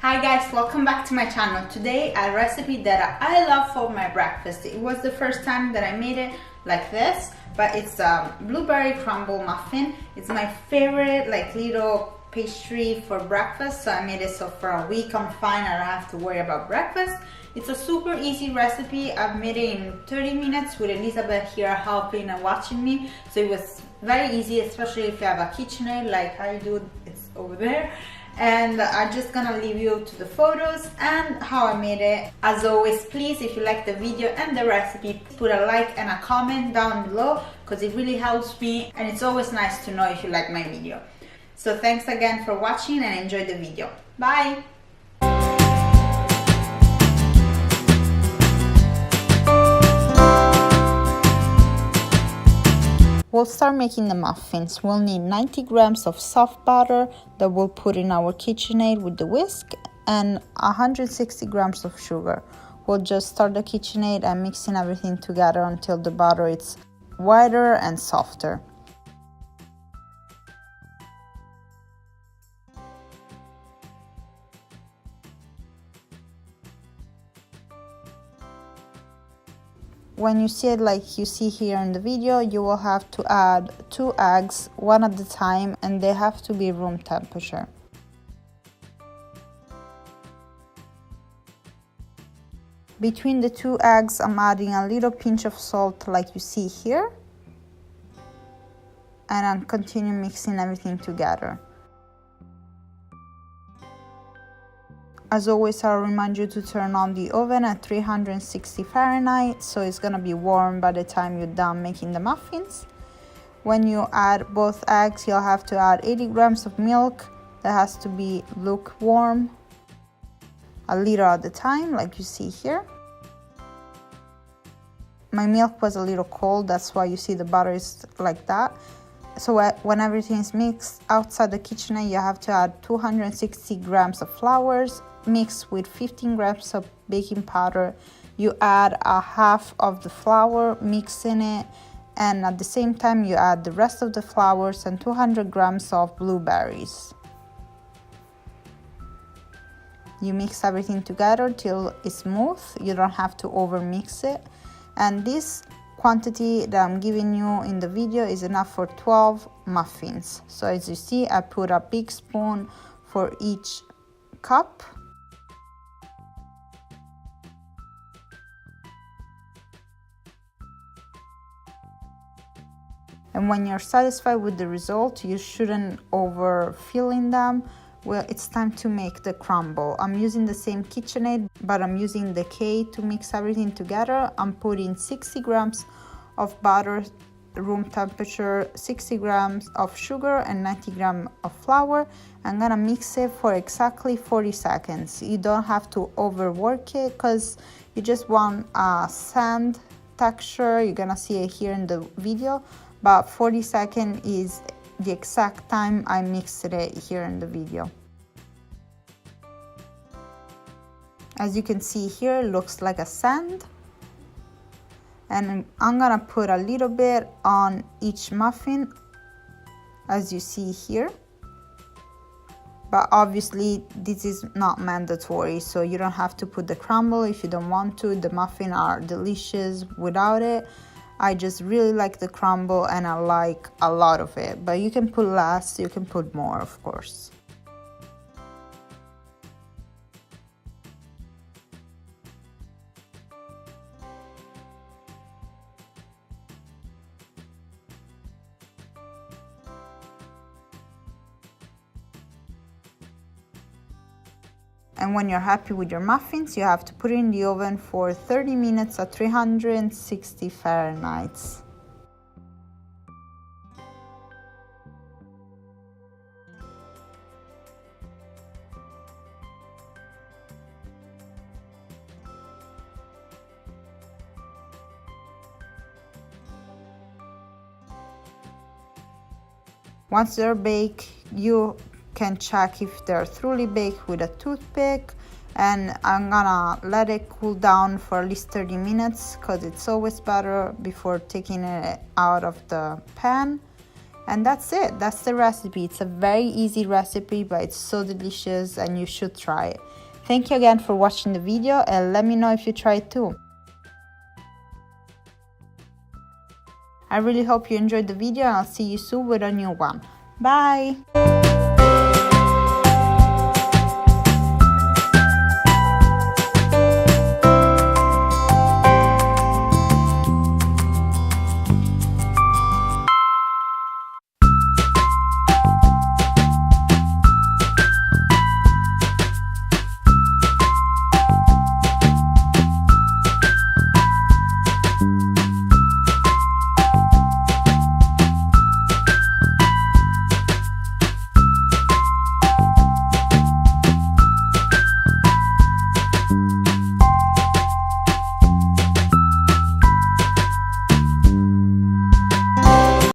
Hi guys, welcome back to my channel. Today a recipe that I love for my breakfast. It was the first time that I made it like this, but it's a blueberry crumble muffin. It's my favorite little pastry for breakfast, so I made it so for a week I'm fine. I don't have to worry about breakfast. It's a super easy recipe. I've made it in 30 minutes with Elizabeth here helping and watching me, so it was very easy, especially if you have a KitchenAid like I do. It's over there. And I'm just gonna leave you to the photos and how I made it. As always, please, if you like the video and the recipe, put a like and a comment down below because it really helps me, and it's always nice to know if you like my video. So thanks again for watching and enjoy the video. Bye! We'll start making the muffins. We'll need 90 grams of soft butter that we'll put in our KitchenAid with the whisk and 160 grams of sugar. We'll just start the KitchenAid and mixing everything together until the butter is whiter and softer. When you see it like you see here in the video, you will have to add 2 eggs, one at a time, and they have to be room temperature. Between the 2 eggs, I'm adding a little pinch of salt like you see here, and I'm continuing mixing everything together. As always, I'll remind you to turn on the oven at 360 Fahrenheit, so it's gonna be warm by the time you're done making the muffins. When you add both eggs, you'll have to add 80 grams of milk. That has to be lukewarm, a liter at a time, like you see here. My milk was a little cold, that's why you see the butter is like that. So when everything is mixed outside the KitchenAid, you have to add 260 grams of flours, mixed with 15 grams of baking powder. You add a half of the flour, mixing it, and at the same time you add the rest of the flours and 200 grams of blueberries. You mix everything together till it's smooth. You don't have to over mix it, and this quantity that I'm giving you in the video is enough for 12 muffins. So as you see, I put a big spoon for each cup. And when you're satisfied with the result, you shouldn't overfill in them. Well, it's time to make the crumble. I'm using the same KitchenAid, but I'm using the K to mix everything together. I'm putting 60 grams of butter, room temperature, 60 grams of sugar, and 90 grams of flour. I'm gonna mix it for exactly 40 seconds. You don't have to overwork it because you just want a sand texture. You're gonna see it here in the video, but 40 seconds is the exact time I mixed it here in the video. As you can see here, it looks like a sand. And I'm gonna put a little bit on each muffin, as you see here. But obviously this is not mandatory, so you don't have to put the crumble if you don't want to. The muffins are delicious without it. I just really like the crumble and I like a lot of it, but you can put less, you can put more, of course. And when you're happy with your muffins, you have to put it in the oven for 30 minutes at 360 Fahrenheit. Once they're baked, you can check if they're truly baked with a toothpick, and I'm gonna let it cool down for at least 30 minutes because it's always better before taking it out of the pan. And that's it. That's the recipe. It's a very easy recipe, but it's so delicious and you should try it. Thank you again for watching the video and let me know if you try it too. I really hope you enjoyed the video and I'll see you soon with a new one. Bye!